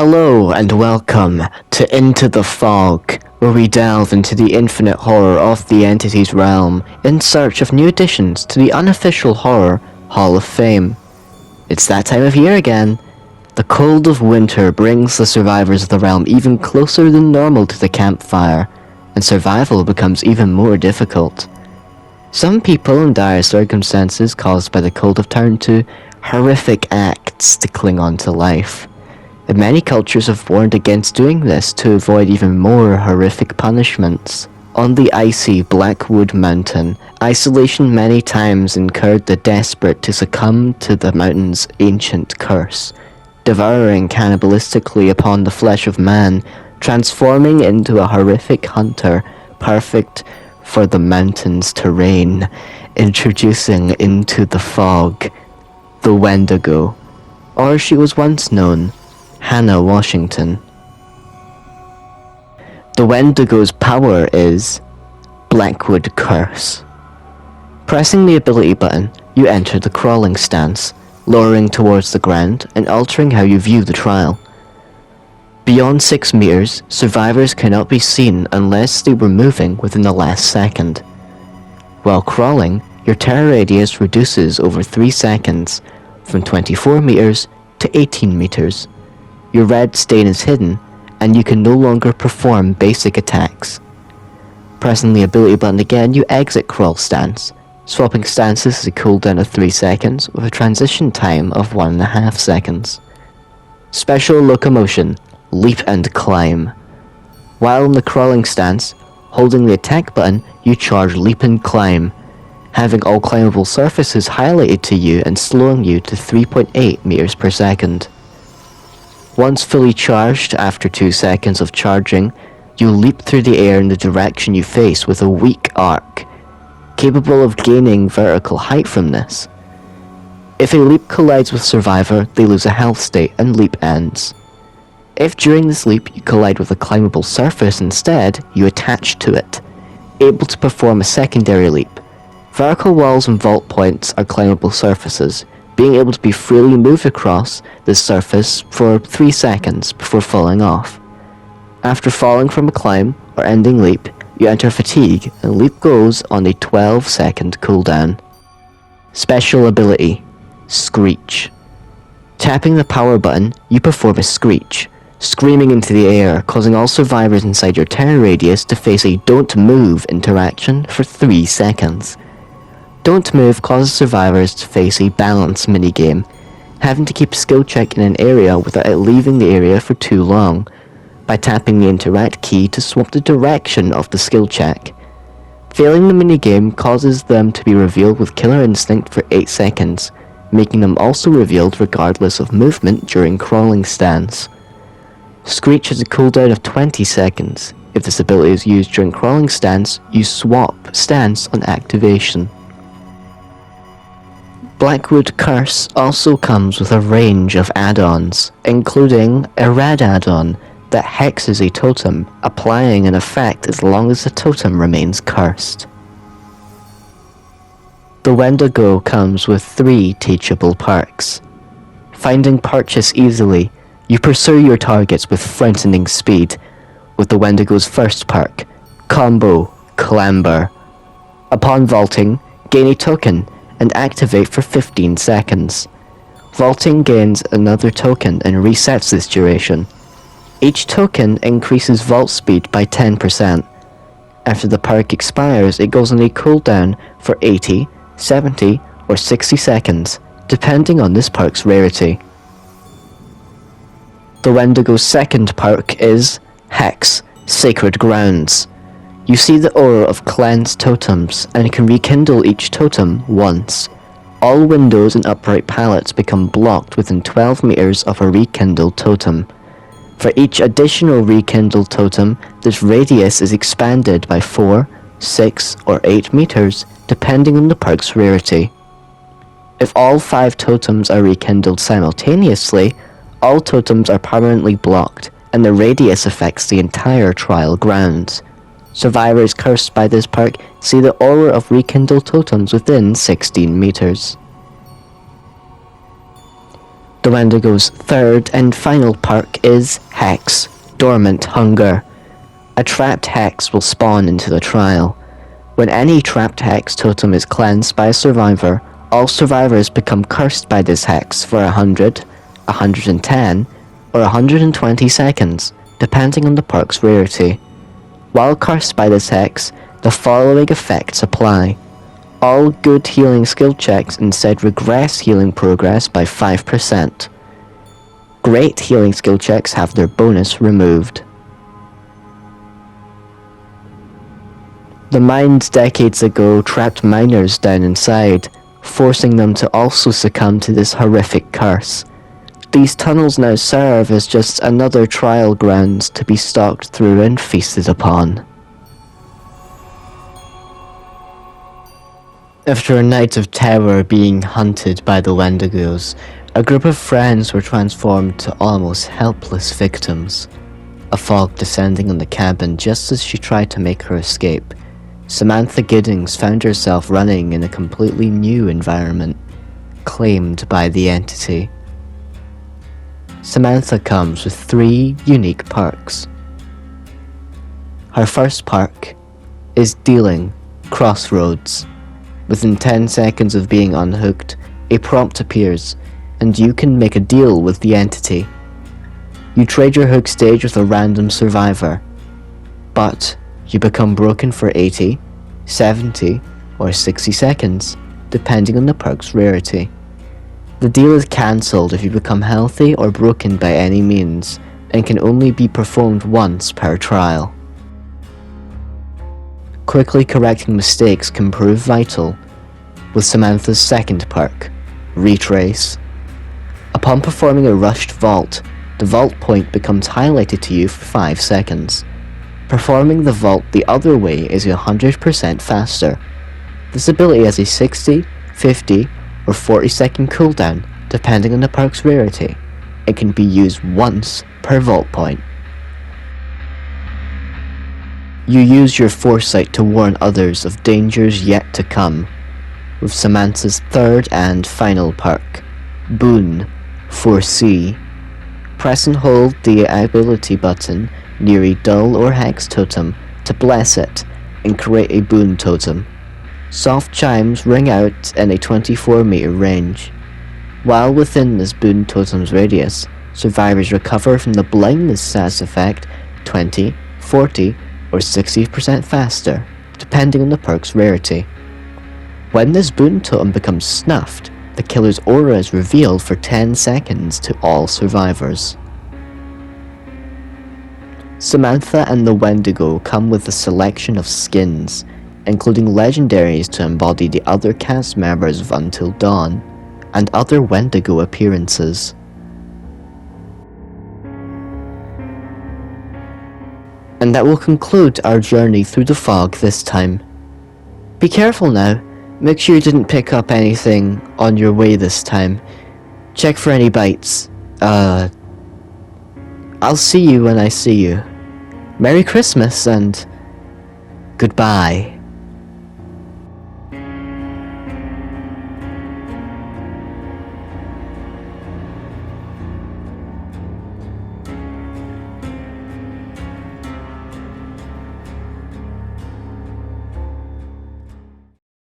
Hello and welcome to Into the Fog, where we delve into the infinite horror of the entity's realm in search of new additions to the unofficial horror Hall of Fame. It's that time of year again. The cold of winter brings the survivors of the realm even closer than normal to the campfire, and survival becomes even more difficult. Some people in dire circumstances caused by the cold have turned to horrific acts to cling on to life. And many cultures have warned against doing this to avoid even more horrific punishments. On the icy Blackwood Mountain, isolation many times encouraged the desperate to succumb to the mountain's ancient curse, devouring cannibalistically upon the flesh of man, transforming into a horrific hunter, perfect for the mountain's terrain, introducing into the fog, the Wendigo, or she was once known, Hannah Washington. The Wendigo's power is Blackwood Curse. Pressing the ability button, you enter the crawling stance, lowering towards the ground and altering how you view the trial. Beyond 6 meters, survivors cannot be seen unless they were moving within the last second. While crawling, your terror radius reduces over 3 seconds, from 24 meters to 18 meters. Your red stain is hidden, and you can no longer perform basic attacks. Pressing the ability button again, you exit crawl stance. Swapping stances is a cooldown of 3 seconds, with a transition time of 1.5 seconds. Special locomotion, leap and climb. While in the crawling stance, holding the attack button, you charge leap and climb, having all climbable surfaces highlighted to you and slowing you to 3.8 meters per second. Once fully charged, after 2 seconds of charging, you leap through the air in the direction you face with a weak arc, capable of gaining vertical height from this. If a leap collides with survivor, they lose a health state and leap ends. If during this leap you collide with a climbable surface instead, you attach to it, able to perform a secondary leap. Vertical walls and vault points are climbable surfaces, being able to be freely moved across this surface for 3 seconds before falling off. After falling from a climb or ending leap, you enter fatigue and leap goes on a 12-second cooldown. Special ability, Screech. Tapping the power button, you perform a screech, screaming into the air, causing all survivors inside your terror radius to face a don't move interaction for 3 seconds. Don't move causes survivors to face a balance minigame, having to keep a skill check in an area without it leaving the area for too long, by tapping the interact key to swap the direction of the skill check. Failing the minigame causes them to be revealed with killer instinct for 8 seconds, making them also revealed regardless of movement during crawling stance. Screech has a cooldown of 20 seconds. If this ability is used during crawling stance, you swap stance on activation. Blackwood Curse also comes with a range of add-ons, including a red add-on that hexes a totem, applying an effect as long as the totem remains cursed. The Wendigo comes with 3 teachable perks. Finding purchase easily, you pursue your targets with frightening speed, with the Wendigo's first perk, Combo Clamber. Upon vaulting, gain a token and activate for 15 seconds. Vaulting gains another token and resets this duration. Each token increases vault speed by 10%. After the perk expires, it goes on a cooldown for 80, 70, or 60 seconds, depending on this perk's rarity. The Wendigo's second perk is Hex, Sacred Grounds. You see the aura of cleansed totems and can rekindle each totem once. All windows and upright pallets become blocked within 12 meters of a rekindled totem. For each additional rekindled totem, this radius is expanded by 4, 6, or 8 meters, depending on the perk's rarity. If all 5 totems are rekindled simultaneously, all totems are permanently blocked, and the radius affects the entire trial grounds. Survivors cursed by this perk see the aura of rekindled totems within 16 meters. The Wendigo's third and final perk is Hex, Dormant Hunger. A trapped hex will spawn into the trial. When any trapped hex totem is cleansed by a survivor, all survivors become cursed by this hex for 100, 110, or 120 seconds, depending on the perk's rarity. While cursed by this hex, the following effects apply. All good healing skill checks instead regress healing progress by 5%. Great healing skill checks have their bonus removed. The mines decades ago trapped miners down inside, forcing them to also succumb to this horrific curse. These tunnels now serve as just another trial grounds to be stalked through and feasted upon. After a night of terror being hunted by the Wendigos, a group of friends were transformed to almost helpless victims. A fog descending on the cabin just as she tried to make her escape, Samantha Giddings found herself running in a completely new environment, claimed by the entity. Samantha comes with 3 unique perks. Her first perk is Dealing Crossroads. Within 10 seconds of being unhooked, a prompt appears, and you can make a deal with the entity. You trade your hook stage with a random survivor, but you become broken for 80, 70, or 60 seconds, depending on the perk's rarity. The deal is cancelled if you become healthy or broken by any means, and can only be performed once per trial. Quickly correcting mistakes can prove vital, with Samantha's second perk, Retrace. Upon performing a rushed vault, the vault point becomes highlighted to you for 5 seconds. Performing the vault the other way is 100% faster. This ability has a 60, 50, or 40 second cooldown, depending on the perk's rarity. It can be used once per vault point. You use your foresight to warn others of dangers yet to come, with Samantha's third and final perk, Boon, Foresee. Press and hold the ability button near a dull or hex totem to bless it and create a boon totem. Soft chimes ring out in a 24-meter range. While within this boon totem's radius, survivors recover from the blindness status effect 20, 40, or 60% faster, depending on the perk's rarity. When this boon totem becomes snuffed, the killer's aura is revealed for 10 seconds to all survivors. Samantha and the Wendigo come with a selection of skins, including legendaries to embody the other cast members of Until Dawn, and other Wendigo appearances. And that will conclude our journey through the fog this time. Be careful now. Make sure you didn't pick up anything on your way this time. Check for any bites. I'll see you when I see you. Merry Christmas and goodbye.